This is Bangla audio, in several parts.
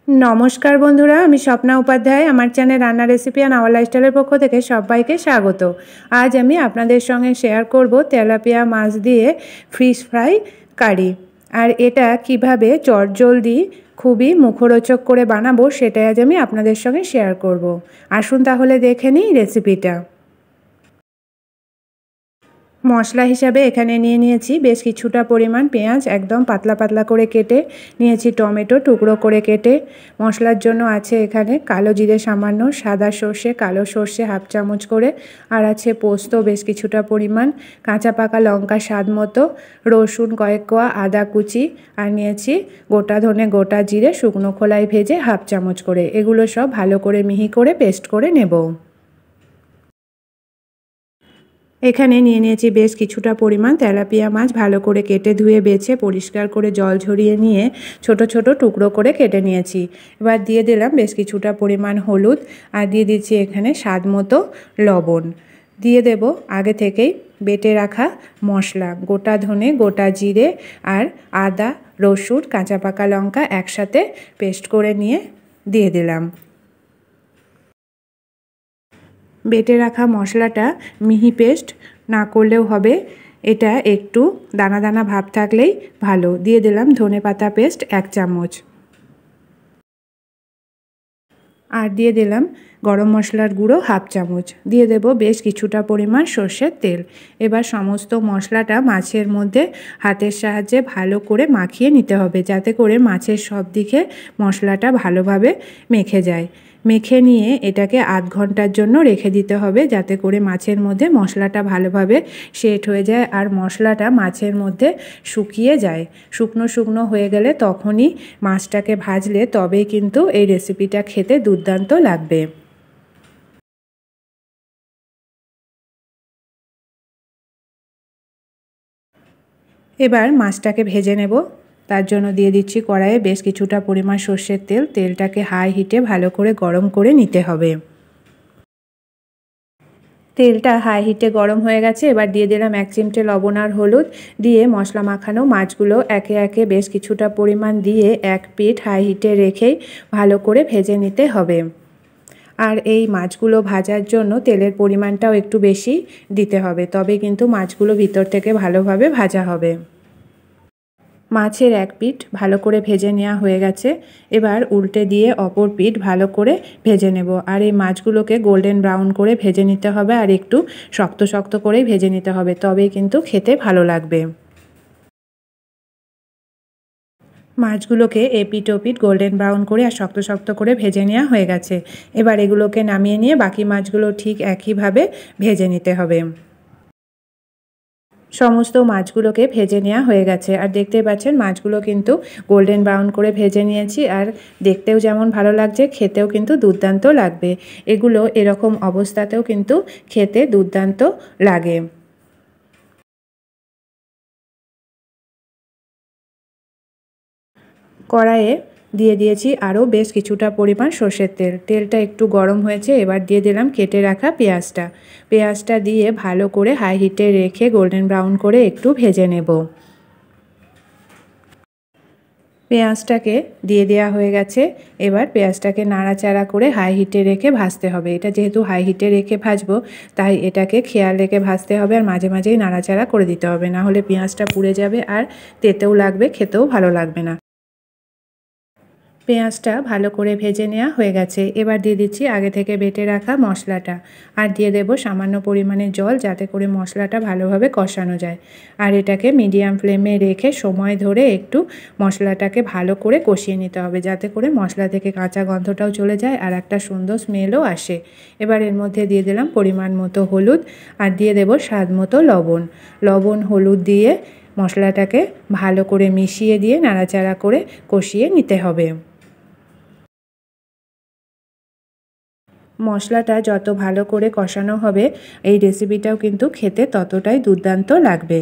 नमस्कार बंधुरा आमी स्वप्ना उपाध्याय आमार चैनल रान्ना रेसिपि एंड आवर लाइफस्टाइलेर पक्ष थेके सबाइके स्वागत। आज आमी आपनादेर संगे शेयर करब तेलापिया माछ दिए फिश फ्राई कारी और एटा किभाबे चटजलदी खूबई मुखरोचक करे बानाबो सेटाई आज आमी आपनादेर संगे शेयर करब। आसुन ताहले देखे निई रेसिपिटा। मशला हिसाबे एखाने निये निয়েছি बेश किछुटा परिमाण पेঁয়াজ एकदम पातला पातला करे केटे निয়েছি, टमेटो टुकरो करे केटे। मशलार जोन्नो आछे एखाने कालो जिरे सामान्य, सादा सर्षे कालो सर्षे हाफ चामच करे और आछे पोस्त बेश किछुटा परिमाण, काँचा पाका लंका स्वाद मतो, रसुन कयेक कोया, आदा कुचि और निয়েছি गोटा धने गोटा जिरे शुकनो खोलाय भेजे हाफ चामच करे। एगुलो सब भालो करे मिहि करे पेस्ट करे नेब। एखाने निये निয়েছি बेश किछुटा परिमाण तेलापिया माछ भालो करे केटे धुए बेছে परिष्कार करे जल झरिয়ে निয়ে छोटो छोटो टुकरो करे केटे निয়েছি। एबार दिए दिलाम बेश किछुटा परिमाण हलुद और दिए दिচ্ছি एखाने स्वाद मतो लवण। दिए देब आगे थेकेई बेटे राखा मशला, गोटा धने गोटा जिरे और आदा रसुन काँचा पाका लंका एकसाथे पेस्ट करे निয়ে दिए दिलाम। बेटे रखा मशलाटा मिहि पेस्ट ना करलेও হবে, এটা একটু দানা দানা ভাব থাকলেই ভালো। দিয়ে দিলাম ধনেপাতা পেস্ট 1 চামচ আর দিয়ে দিলাম গরম মশলার গুঁড়ো হাফ চামচ। দিয়ে দেব বেশ কিছুটা পরিমাণ সরষের তেল। এবার সমস্ত মশলাটা মাছের মধ্যে হাতের সাহায্যে ভালো করে মাখিয়ে নিতে হবে, যাতে করে মাছের সব দিকে মশলাটা ভালোভাবে মেখে যায়। মেখে নিয়ে এটাকে আধ ঘন্টার জন্য রেখে দিতে হবে, যাতে করে মাছের মধ্যে মশলাটা ভালোভাবে সেট হয়ে যায় আর মশলাটা মাছের মধ্যে শুকিয়ে যায়। শুকনো শুকনো হয়ে গেলে তখনই মাছটাকে ভাজলে তবেই কিন্তু এই রেসিপিটা খেতে দুর্দান্ত লাগবে। এবার মাছটাকে ভেজে নেব। তার জন্য দিয়ে দিচ্ছি কড়াইয়ে বেশ কিছুটা পরিমাণ সরষের তেল। তেলটাকে হাই হিটে ভালো করে গরম করে নিতে হবে। তেলটা হাই হিটে গরম হয়ে গেছে। এবার দিয়ে দিলাম 1 চিমটে লবণ আর হলুদ, দিয়ে মশলা মাখানো মাছগুলো একে একে বেশ কিছুটা পরিমাণ দিয়ে এক পিঠ হাই হিটে রেখেই ভালো করে ভেজে নিতে হবে। আর এই মাছগুলো ভাজার জন্য তেলের পরিমাণটাও একটু বেশি দিতে হবে, তবে কিন্তু মাছগুলো ভিতর থেকে ভালোভাবে ভাজা হবে। মাছের এক পিঠ ভালো করে ভেজে নেওয়া হয়ে গেছে। এবার উল্টে দিয়ে অপর পিঠ ভালো করে ভেজে নেব। আর এই মাছগুলোকে গোল্ডেন ব্রাউন করে ভেজে নিতে হবে আর একটু শক্ত শক্ত করেই ভেজে নিতে হবে, তবেই কিন্তু খেতে ভালো লাগবে। মাছগুলোকে এপিঠ ওপিঠ গোল্ডেন ব্রাউন করে আর শক্ত শক্ত করে ভেজে নেওয়া হয়ে গেছে। এবার এগুলোকে নামিয়ে নিয়ে বাকি মাছগুলো ঠিক একইভাবে ভেজে নিতে হবে। সমস্ত মাছগুলোকে ভেজে নেওয়া হয়ে গেছে আর দেখতেই পাচ্ছেন মাছগুলো কিন্তু গোল্ডেন ব্রাউন করে ভেজে নিয়েছি আর দেখতেও যেমন ভালো লাগছে খেতেও কিন্তু দুর্দান্ত লাগবে। এগুলো এরকম অবস্থাতেও কিন্তু খেতে দুর্দান্ত লাগে। কড়াইয়ে দিয়ে দিয়েছি আরও বেশ কিছুটা পরিমাণ সর্ষের তেল। তেলটা একটু গরম হয়েছে। এবার দিয়ে দিলাম কেটে রাখা পেঁয়াজটা। পেঁয়াজটা দিয়ে ভালো করে হাই হিটে রেখে গোল্ডেন ব্রাউন করে একটু ভেজে নেব। পেঁয়াজটাকে দিয়ে দেওয়া হয়ে গেছে। এবার পেঁয়াজটাকে নাড়াচাড়া করে হাই হিটে রেখে ভাজতে হবে। এটা যেহেতু হাই হিটে রেখে ভাজবো তাই এটাকে খেয়াল রেখে ভাজতে হবে আর মাঝে মাঝেই নাড়াচাড়া করে দিতে হবে, না হলে পেঁয়াজটা পুড়ে যাবে আর তেতেও লাগবে, খেতেও ভালো লাগবে না। পেঁয়াজটা ভালো করে ভেজে নেওয়া হয়ে গেছে। এবার দিয়ে দিচ্ছি আগে থেকে বেটে রাখা মশলাটা আর দিয়ে দেব সামান্য পরিমাণে জল, যাতে করে মশলাটা ভালোভাবে কষানো যায়। আর এটাকে মিডিয়াম ফ্লেমে রেখে সময় ধরে একটু মশলাটাকে ভালো করে কষিয়ে নিতে হবে, যাতে করে মশলা থেকে কাঁচা গন্ধটাও চলে যায় আর একটা সুন্দর স্মেলও আসে। এবার এর মধ্যে দিয়ে দিলাম পরিমাণ মতো হলুদ আর দিয়ে দেব স্বাদ মতো লবণ। লবণ হলুদ দিয়ে মশলাটাকে ভালো করে মিশিয়ে দিয়ে নাড়াচাড়া করে কষিয়ে নিতে হবে। মশলাটা যত ভালো করে কষানো হবে এই রেসিপিটাও কিন্তু খেতে ততটাই দুর্দান্ত লাগবে।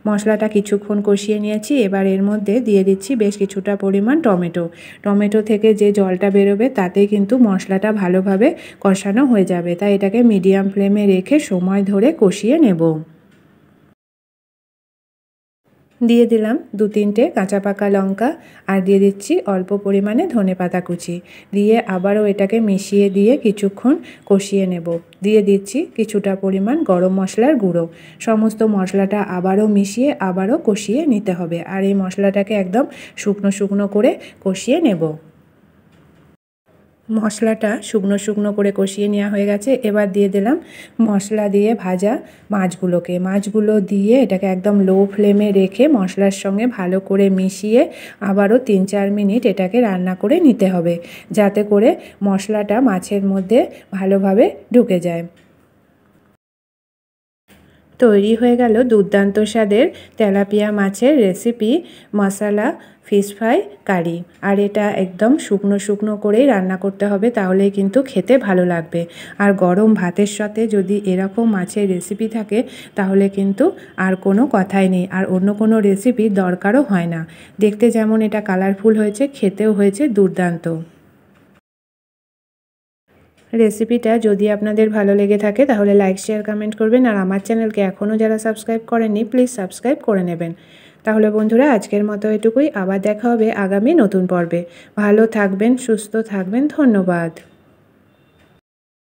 মশলাটা কিছুক্ষণ কষিয়ে নিয়েছি। এবার এর মধ্যে দিয়ে দিচ্ছি বেশ কিছুটা পরিমাণ টমেটো। টমেটো থেকে যে জলটা বেরোবে তাতেই কিন্তু মশলাটা ভালোভাবে কষানো হয়ে যাবে, তাই এটাকে মিডিয়াম ফ্লেমে রেখে সময় ধরে কষিয়ে নেব। দিয়ে দিলাম 2-3টে কাঁচা পাকা লঙ্কা আর দিয়ে দিচ্ছি অল্প পরিমাণে ধনেপাতা কুচি। দিয়ে আবারও এটাকে মিশিয়ে দিয়ে কিছুক্ষণ কষিয়ে নেব। দিয়ে দিচ্ছি কিছুটা পরিমাণ গরম মশলার গুঁড়ো। সমস্ত মশলাটা আবারও মিশিয়ে আবারও কষিয়ে নিতে হবে। আর এই মশলাটাকে একদম শুকনো শুকনো করে কষিয়ে নেব। মশলাটা শুকনো শুকনো করে কষিয়ে নেওয়া হয়ে গেছে। এবার দিয়ে দিলাম মশলা দিয়ে ভাজা মাছগুলো দিয়ে এটাকে একদম লো ফ্লেমে রেখে মশলার সঙ্গে ভালো করে মিশিয়ে আবারও 3-4 মিনিট এটাকে রান্না করে নিতে হবে, যাতে করে মশলাটা মাছের মধ্যে ভালোভাবে ঢুকে যায়। তৈরি হয়ে গেল দুর্দান্ত স্বাদের তেলাপিয়া মাছের রেসিপি মশলা ফিশ ফ্রাই কারি। আর এটা একদম শুকনো শুকনো করেই রান্না করতে হবে, তাহলেই কিন্তু খেতে ভালো লাগবে। আর গরম ভাতের সাথে যদি এরকম মাছের রেসিপি থাকে তাহলে কিন্তু আর কোনো কথাই নেই, আর অন্য কোনো রেসিপির দরকারও হয় না। দেখতে যেমন এটা কালারফুল হয়েছে, খেতেও হয়েছে দুর্দান্ত। রেসিপিটা যদি আপনাদের ভালো লেগে থাকে তাহলে লাইক শেয়ার কমেন্ট করবেন। আর আমার চ্যানেলকে এখনও যারা সাবস্ক্রাইব করেননি প্লিজ সাবস্ক্রাইব করে নেবেন। তাহলে বন্ধুরা আজকের মতো এটুকুই। আবার দেখা হবে আগামী নতুন পর্বে। ভালো থাকবেন, সুস্থ থাকবেন। ধন্যবাদ।